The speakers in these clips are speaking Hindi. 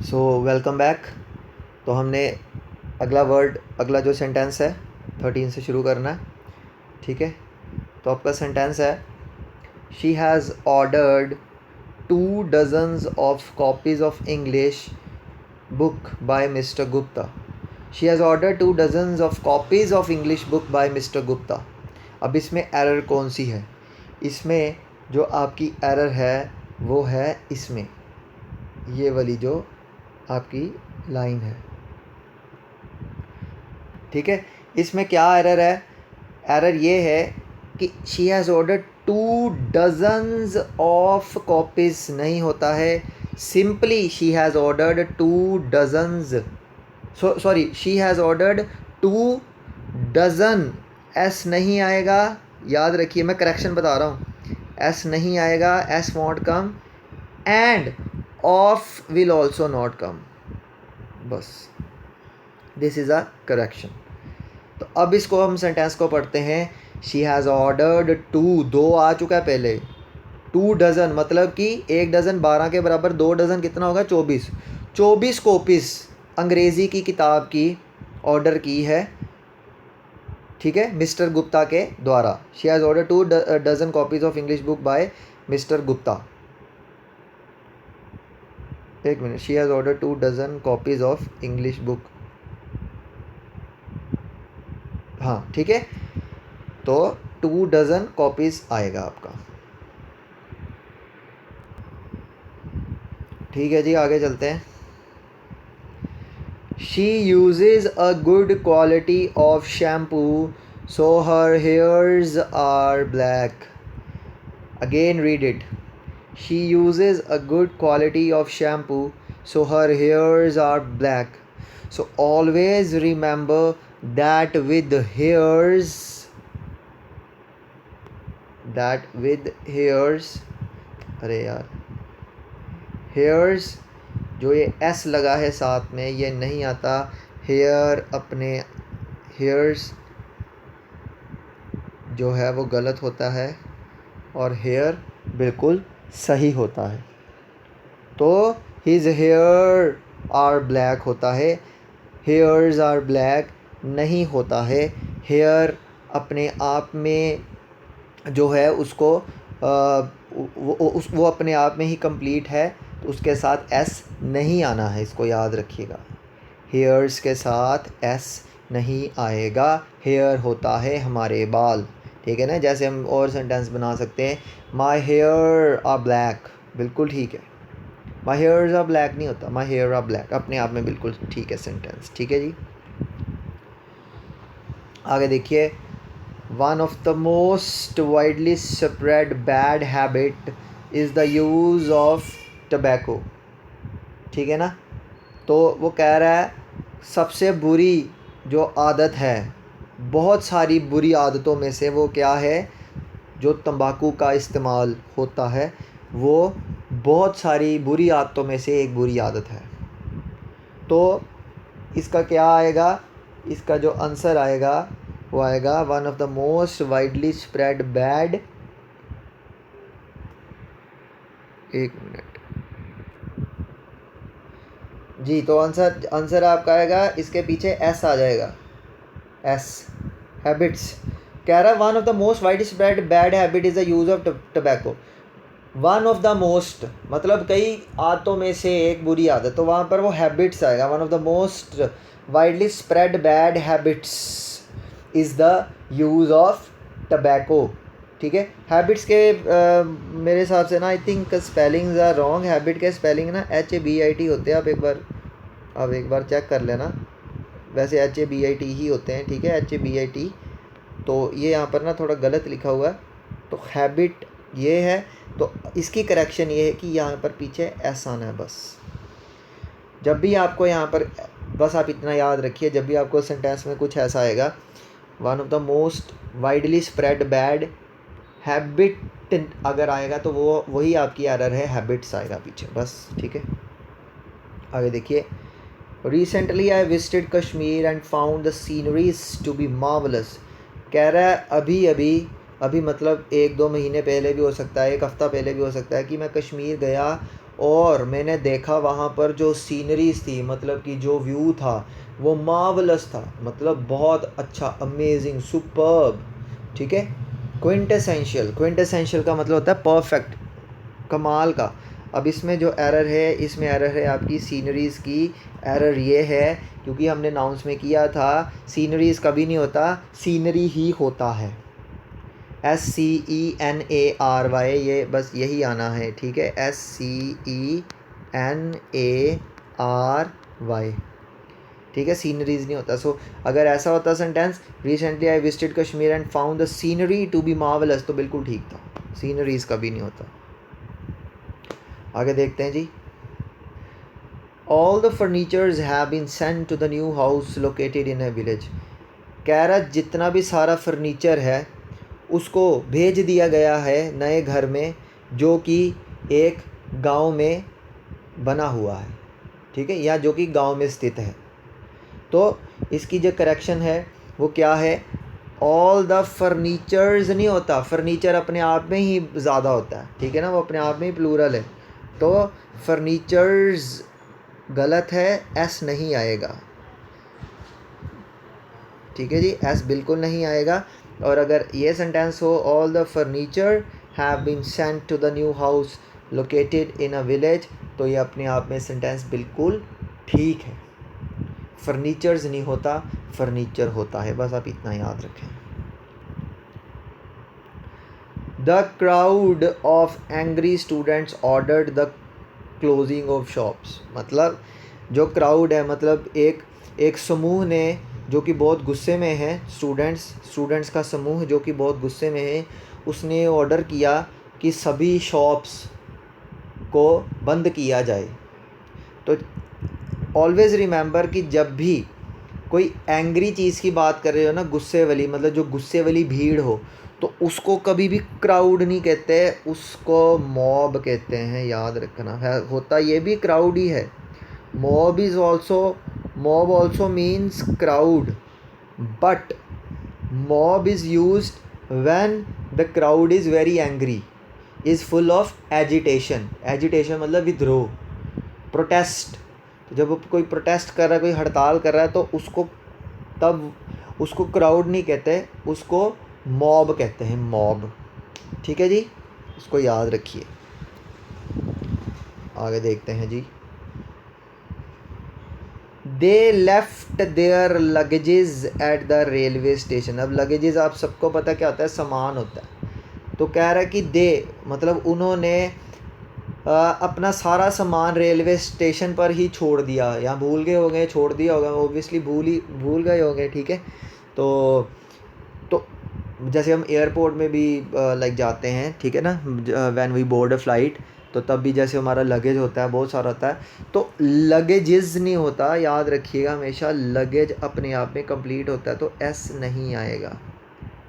So welcome back. तो हमने अगला जो सेंटेंस है 13 से शुरू करना है, ठीक है। तो आपका सेंटेंस है, she has ordered 2 dozens of copies of English book by mister Gupta. She has ordered 2 dozens of copies of English book by mister Gupta. अब इसमें एरर कौन सी है? इसमें जो आपकी एरर है वो है इसमें, ये वाली जो आपकी लाइन है, ठीक है। इसमें क्या एरर है? एरर ये है कि she has order 2 dozens of copies नहीं होता है, simply she has ordered 2 dozens. Sorry, she has ordered 2 dozen. S नहीं आएगा, याद रखिए, मैं करेक्शन बता रहा हूँ। एस नहीं आएगा, S want come, end of will also not come. बस, दिस इज़ अ करेक्शन। तो अब इसको हम सेंटेंस को पढ़ते हैं। शी हैज़ ऑर्डर्ड 2 आ चुका है पहले। 2 डज़न मतलब कि 1 डज़न 12 के बराबर, 2 डज़न कितना होगा? 24 कॉपीज़ अंग्रेज़ी की किताब की ऑर्डर की है, ठीक है, मिस्टर गुप्ता के द्वारा। She has order 2 dozen copies of English book by mister Gupta. एक minute, she has order 2 dozen copies of English book, हाँ ठीक है। तो 2 डज़न कॉपीज़ आएगा आपका, ठीक है जी। आगे चलते हैं। She uses a good quality of shampoo so her hairs are black. Again read it. She uses a good quality of shampoo so her hairs are black. So always remember that with hairs, अरे यार, हेयर्स जो ये एस लगा है साथ में, ये नहीं आता। हेयर, अपने हेयर्स जो है वो गलत होता है और हेयर बिल्कुल सही होता है। तो हिज हेयर आर ब्लैक होता है, हेयर्स आर ब्लैक नहीं होता है। हेयर अपने आप में जो है उसको वो अपने आप में ही कंप्लीट है, तो उसके साथ एस नहीं आना है, इसको याद रखिएगा। हेयर्स के साथ एस नहीं आएगा। हेयर होता है हमारे बाल, ठीक है ना। जैसे हम और सेंटेंस बना सकते हैं, माई हेयर आर ब्लैक, बिल्कुल ठीक है। माई हेयर्स आर ब्लैक नहीं होता, माई हेयर आर ब्लैक अपने आप में बिल्कुल ठीक है सेंटेंस, ठीक है जी। आगे देखिए। One of the most widely spread bad habit is the use of tobacco, ठीक है ना। तो वो कह रहा है सबसे बुरी जो आदत है, बहुत सारी बुरी आदतों में से वो क्या है? जो तंबाकू का इस्तेमाल होता है, वो बहुत सारी बुरी आदतों में से एक बुरी आदत है। तो इसका क्या आएगा? इसका जो आंसर आएगा वो आएगा one of the most widely spread bad, एक मिनट जी। तो आंसर आपका आएगा, इसके पीछे एस आ जाएगा, एस, हैबिट्स। कह रहा है one of the most widely spread bad habit is the use of tobacco. One of the most मतलब कई आदतों में से एक बुरी आदत, तो वहाँ पर वो हैबिट्स आएगा। One of the most widely spread bad habits is the use of tobacco, ठीक है। हैबिट्स के मेरे हिसाब से ना, I think spellings are wrong. Habit के स्पेलिंग ना HABIT होते हैं। आप एक बार चेक कर लेना। वैसे HABIT ही होते हैं, ठीक है, HABIT। तो ये यहाँ पर ना थोड़ा गलत लिखा हुआ है, तो हैबिट ये है। तो इसकी करेक्शन ये है कि यहाँ पर पीछे एस आना है बस। जब भी आपको यहाँ पर, बस आप इतना याद रखिए, जब भी आपको सेंटेंस में कुछ ऐसा आएगा, one of the most widely spread bad habit अगर आएगा, तो वो वही आपकी एरर है, हैबिट्स आएगा पीछे, बस, ठीक है। आगे देखिए। Recently I visited Kashmir and found the sceneries to be marvellous. कह रहा है अभी मतलब 1-2 महीने पहले भी हो सकता है, 1 हफ़्ता पहले भी हो सकता है कि मैं कश्मीर गया और मैंने देखा वहाँ पर जो सीनरीज थी, मतलब कि जो व्यू था वो मार्वलस था, मतलब बहुत अच्छा, अमेजिंग, सुपर्ब। ठीक है। क्विंटेसेंशियल, क्विंटेसेंशियल का मतलब होता है परफेक्ट, कमाल का। अब इसमें जो एरर है, इसमें एरर है आपकी सीनरीज़ की। एरर ये है क्योंकि हमने नाउंस में किया था सीनरीज़ कभी नहीं होता, सीनरी ही होता है। SCENARY, ये बस यही आना है। ठीक है, SCENARY। ठीक है, सीनरीज नहीं होता। सो अगर ऐसा होता sentence, recently I visited Kashmir and found the scenery to be marvellous, तो बिल्कुल ठीक था। सीनरीज कभी नहीं होता। आगे देखते हैं जी। All the furnitures have been sent to the new house located in a village. कह रहा जितना भी सारा फर्नीचर है उसको भेज दिया गया है नए घर में, जो कि एक गांव में बना हुआ है। ठीक है, या जो कि गांव में स्थित है। तो इसकी जो करेक्शन है वो क्या है, ऑल द फर्नीचर्स नहीं होता, फर्नीचर अपने आप में ही ज़्यादा होता है। ठीक है ना, वो अपने आप में ही प्लूरल है। तो फर्नीचर्स गलत है, एस नहीं आएगा। ठीक है जी, एस बिल्कुल नहीं आएगा। और अगर ये सेंटेंस हो, all the furniture have been sent to the new house located in a village, तो ये अपने आप में सेंटेंस बिल्कुल ठीक है। फर्नीचर्स नहीं होता, फर्नीचर होता है, बस आप इतना याद रखें। The crowd of angry students ordered the closing of shops. मतलब जो क्राउड है, मतलब एक समूह ने जो कि बहुत गुस्से में है, स्टूडेंट्स का समूह जो कि बहुत गुस्से में है, उसने ऑर्डर किया कि सभी शॉप्स को बंद किया जाए। तो ऑलवेज़ रिमेंबर कि जब भी कोई एंग्री चीज़ की बात कर रहे हो ना, गुस्से वाली, मतलब जो गुस्से वाली भीड़ हो, तो उसको कभी भी क्राउड नहीं कहते, उसको मॉब कहते हैं, याद रखना है। होता ये भी क्राउड ही है। Mob also means crowd, but mob is used when the crowd is very angry, is full of agitation. Agitation मतलब विद्रोह, प्रोटेस्ट। तो जब कोई प्रोटेस्ट कर रहा है, कोई हड़ताल कर रहा है, तो उसको क्राउड नहीं कहते, उसको मॉब कहते हैं, मॉब। ठीक है जी, इसको याद रखिए। आगे देखते हैं जी। They left their luggages at the railway station. अब लगेजेस आप सबको पता क्या होता है, सामान होता है। तो कह रहा है कि दे मतलब उन्होंने अपना सारा सामान रेलवे स्टेशन पर ही छोड़ दिया, या भूल गए होंगे, छोड़ दिया होगा, ओबियसली भूल गए होंगे। ठीक है, तो जैसे हम एयरपोर्ट में भी लाइक जाते हैं, ठीक है ना, when we board a flight, तो तब भी जैसे हमारा लगेज होता है, बहुत सारा होता है, तो लगेजेस नहीं होता, याद रखिएगा हमेशा। लगेज अपने आप में कंप्लीट होता है, तो एस नहीं आएगा।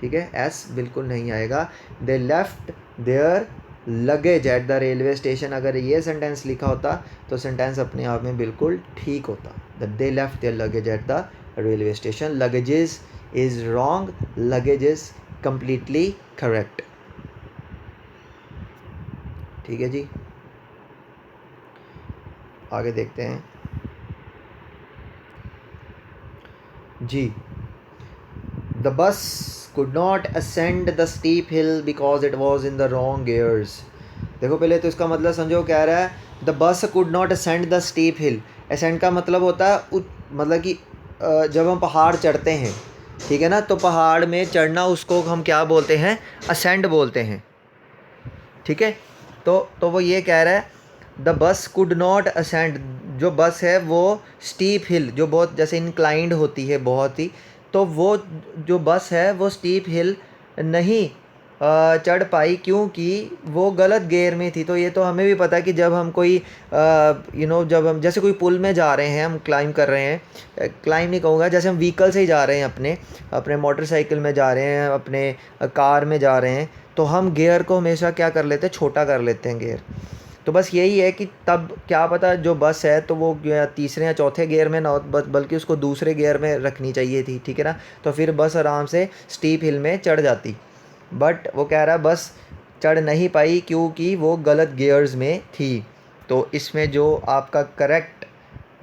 ठीक है, एस बिल्कुल नहीं आएगा। They left their luggage at the railway station, अगर ये सेंटेंस लिखा होता तो सेंटेंस अपने आप में बिल्कुल ठीक होता। The they left their luggage at the railway station. Luggages is wrong, luggage is completely correct। ठीक है जी, आगे देखते हैं जी। The bus could not ascend the steep hill because it was in the wrong gears। देखो पहले तो इसका मतलब समझो, कह रहा है the bus could not ascend the steep hill। ascend का मतलब होता है मतलब कि जब हम पहाड़ चढ़ते हैं, ठीक है ना, तो पहाड़ में चढ़ना उसको हम क्या बोलते हैं, असेंड बोलते हैं। ठीक है, तो वो ये कह रहा है the bus could not ascend, जो बस है वो स्टीप हिल, जो बहुत जैसे इंक्लाइंड होती है बहुत ही, तो वो जो बस है वो स्टीप हिल नहीं चढ़ पाई, क्योंकि वो गलत गियर में थी। तो ये तो हमें भी पता है कि जब हम कोई जब हम जैसे कोई पुल में जा रहे हैं, हम क्लाइंब कर रहे हैं, क्लाइंब नहीं कहूँगा, जैसे हम व्हीकल से ही जा रहे हैं, अपने मोटरसाइकिल में जा रहे हैं, अपने कार में जा रहे हैं, तो हम गियर को हमेशा क्या कर लेते हैं, छोटा कर लेते हैं गियर। तो बस यही है कि तब क्या पता जो बस है तो वो तीसरे या चौथे गियर में ना हो, बल्कि उसको दूसरे गियर में रखनी चाहिए थी। ठीक है ना, तो फिर बस आराम से स्टीप हिल में चढ़ जाती, बट वो कह रहा है बस चढ़ नहीं पाई क्योंकि वो गलत गियर्स में थी। तो इसमें जो आपका करेक्ट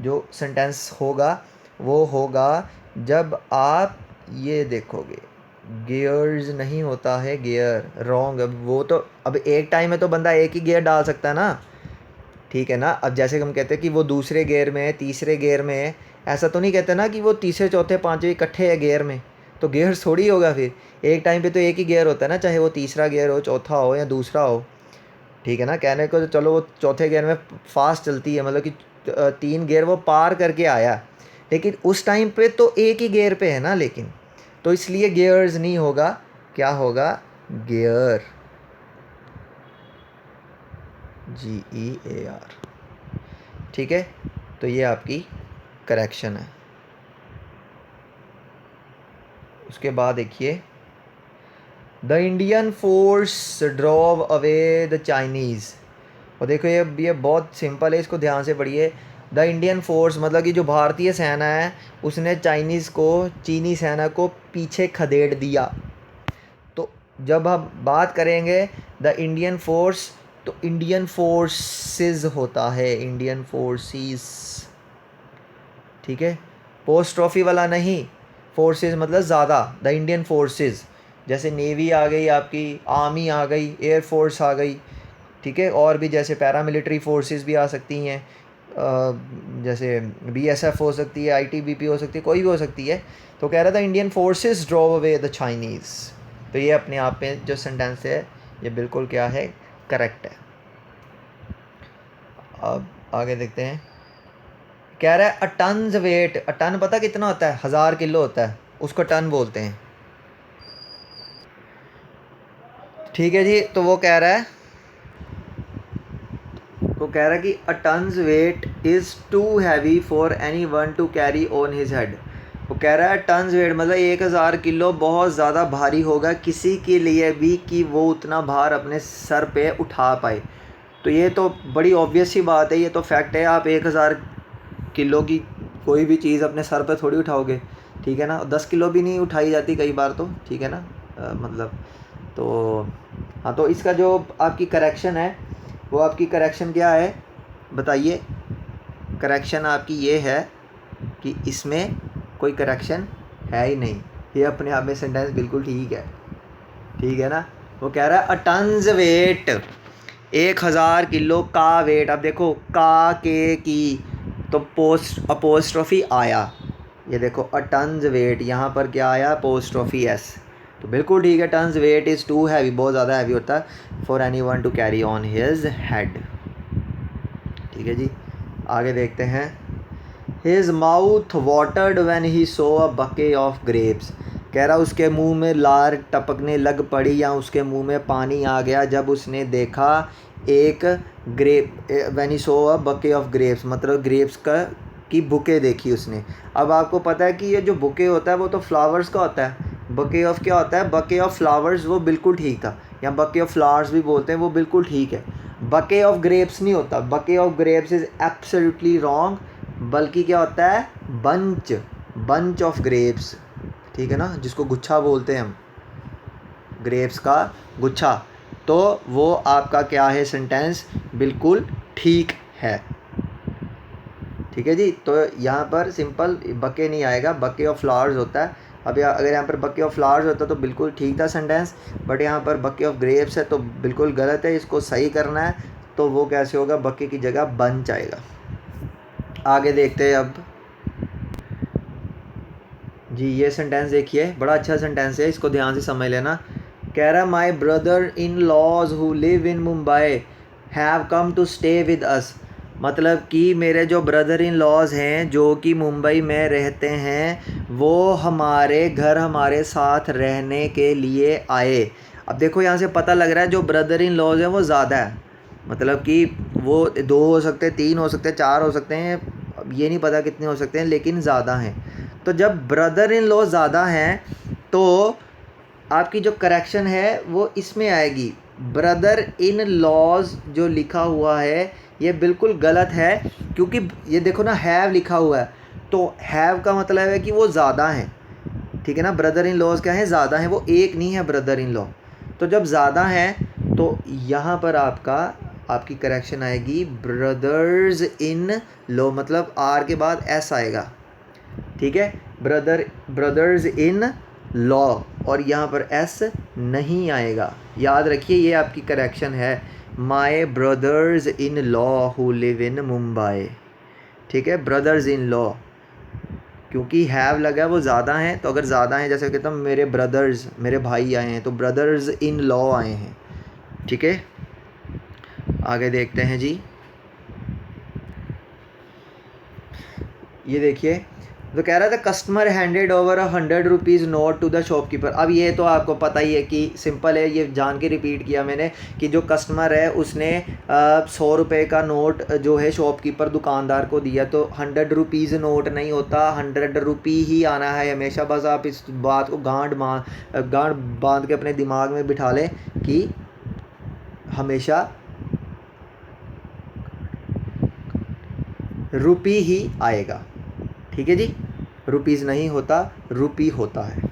जो सेंटेंस होगा वो होगा जब आप ये देखोगे, गियर्स नहीं होता है गियर, रॉन्ग। अब वो तो अब एक टाइम में तो बंदा एक ही गियर डाल सकता है ना, ठीक है ना। अब जैसे हम कहते हैं कि वो दूसरे गियर में है, तीसरे गियर में है, ऐसा तो नहीं कहते ना कि वो तीसरे चौथे पाँचवें इकट्ठे है गियर में, तो गियर थोड़ी होगा फिर। एक टाइम पे तो एक ही गियर होता है ना, चाहे वो तीसरा गियर हो, चौथा हो या दूसरा हो, ठीक है ना। कहने को तो चलो वो चौथे गियर में फास्ट चलती है, मतलब कि 3 गियर वो पार करके आया, लेकिन उस टाइम पे तो एक ही गियर पे है ना, लेकिन तो इसलिए गियर्स नहीं होगा, क्या होगा, गियर, GEAR, ठीक है। तो ये आपकी करेक्शन है। उसके बाद देखिए, the Indian force drove away the Chinese. और देखो ये बहुत सिंपल है, इसको ध्यान से पढ़िए। द इंडियन फोर्स मतलब कि जो भारतीय सेना है उसने चाइनीज़ को, चीनी सेना को पीछे खदेड़ दिया। तो जब हम बात करेंगे द इंडियन फोर्स, तो इंडियन फोर्सेस होता है, इंडियन फोर्सेस, ठीक है। पोस्ट्रॉफी वाला नहीं, फोर्सेस मतलब ज़्यादा, द इंडियन फोर्सेस। जैसे नेवी आ गई आपकी, आर्मी आ गई, एयर फोर्स आ गई, ठीक है। और भी जैसे पैरामिलिट्री फोर्सेस भी आ सकती हैं, जैसे BSF हो सकती है, ITBP हो सकती है, कोई भी हो सकती है। तो कह रहा था Indian forces drove away the Chinese. तो ये अपने आप में जो सेंटेंस है ये बिल्कुल क्या है, करेक्ट है। अब आगे देखते हैं, कह रहा है अ टन्स वेट, अ टन पता कितना होता है, 1000 किलो होता है, उसको टन बोलते हैं, ठीक है जी। तो वो कह रहा है, कि a tons weight is too heavy for any one to carry on his head. वो कह रहा है टन्स वेट मतलब 1000 किलो बहुत ज़्यादा भारी होगा किसी के लिए भी कि वो उतना भार अपने सर पे उठा पाए। तो ये तो बड़ी ऑब्वियस सी बात है, ये तो फैक्ट है। आप 1000 किलो की कोई भी चीज़ अपने सर पे थोड़ी उठाओगे, ठीक है ना। 10 किलो भी नहीं उठाई जाती कई बार तो, ठीक है ना। मतलब तो हाँ, तो इसका जो आपकी करेक्शन है वो आपकी करेक्शन क्या है बताइए। करेक्शन आपकी ये है कि इसमें कोई करेक्शन है ही नहीं, ये अपने आप में सेंटेंस बिल्कुल ठीक है, ठीक है ना। वो कह रहा है अ टन्स वेट, 1000 किलो का वेट। अब देखो का के की तो पोस्ट अपोस्ट्रोफी आया, ये देखो अ टन्स वेट, यहाँ पर क्या आया, अपोस्ट्रोफी S। तो बिल्कुल ठीक है, tons weight is too heavy, बहुत ज़्यादा हैवी होता है, for any one to carry on his head, ठीक है जी। आगे देखते हैं, his mouth watered when he saw a bouquet of grapes. कह रहा उसके मुंह में लार टपकने लग पड़ी या उसके मुंह में पानी आ गया जब उसने देखा एक grep, when he saw a bouquet of grapes मतलब ग्रेप्स का की बुके देखी उसने। अब आपको पता है कि ये जो बुके होता है वो तो फ्लावर्स का होता है, बके ऑफ क्या होता है, बके ऑफ फ्लावर्स, वो बिल्कुल ठीक था, या बके ऑफ फ्लावर्स भी बोलते हैं, वो बिल्कुल ठीक है। बके ऑफ ग्रेप्स नहीं होता, बके of grapes is absolutely wrong, बल्कि क्या होता है, बंच, बंच ऑफ ग्रेप्स, ठीक है ना, जिसको गुच्छा बोलते हैं हम, ग्रेप्स का गुच्छा। तो वो आपका क्या है, सेंटेंस बिल्कुल ठीक है, ठीक है जी। तो यहाँ पर सिंपल बके नहीं आएगा, बके ऑफ फ्लावर्स होता है। अब अगर यहाँ पर बके ऑफ फ्लावर्स होता तो बिल्कुल ठीक था सेंटेंस, बट यहाँ पर बके ऑफ ग्रेप्स है तो बिल्कुल गलत है, इसको सही करना है। तो वो कैसे होगा, बके की जगह बंच आएगा। आगे देखते हैं अब जी, ये सेंटेंस देखिए, बड़ा अच्छा सेंटेंस है, इसको ध्यान से समझ लेना। कह रहा my brother in laws who live in Mumbai have come to stay with us. मतलब कि मेरे जो ब्रदर इन लॉज हैं जो कि मुंबई में रहते हैं, वो हमारे घर हमारे साथ रहने के लिए आए। अब देखो यहाँ से पता लग रहा है जो ब्रदर इन लॉज हैं वो ज़्यादा है, मतलब कि वो 2 हो सकते हैं, 3 हो सकते हैं, 4 हो सकते हैं, अब ये नहीं पता कितने हो सकते हैं, लेकिन ज़्यादा हैं। तो जब ब्रदर इन लॉ ज़्यादा हैं तो आपकी जो करेक्शन है वो इसमें आएगी, ब्रदर इन लॉज जो लिखा हुआ है ये बिल्कुल गलत है, क्योंकि ये देखो ना हैव लिखा हुआ है, तो हैव का मतलब है कि वो ज़्यादा हैं, ठीक है ना। ब्रदर इन लॉज क्या है, ज़्यादा हैं, वो एक नहीं है ब्रदर इन लॉ। तो जब ज़्यादा हैं तो यहाँ पर आपका आपकी करेक्शन आएगी ब्रदर्स इन लॉ, मतलब आर के बाद एस आएगा, ठीक है, ब्रदर्स इन लॉ, और यहाँ पर एस नहीं आएगा। याद रखिए ये आपकी करेक्शन है, my brothers in law who live in Mumbai, ठीक है, ब्रदर्स इन लॉ, क्योंकि हैव लगा है वो ज़्यादा हैं, तो अगर ज़्यादा हैं जैसे कहता हूँ मेरे ब्रदर्स, मेरे भाई आए हैं, तो ब्रदर्स इन लॉ आए हैं, ठीक है। आगे देखते हैं जी, ये देखिए, तो कह रहा था customer handed over 100 rupees note to the shopkeeper. अब ये तो आपको पता ही है कि सिंपल है, ये जान के रिपीट किया मैंने कि जो कस्टमर है उसने 100 रुपये का नोट जो है शॉपकीपर दुकानदार को दिया, तो 100 रुपीज़ नोट नहीं होता, 100 रुपी ही आना है हमेशा। बस आप इस बात को गांठ बांध के अपने दिमाग में बिठा लें कि हमेशा रुपी ही आएगा, ठीक है जी, रुपीज़ नहीं होता, रुपी होता है।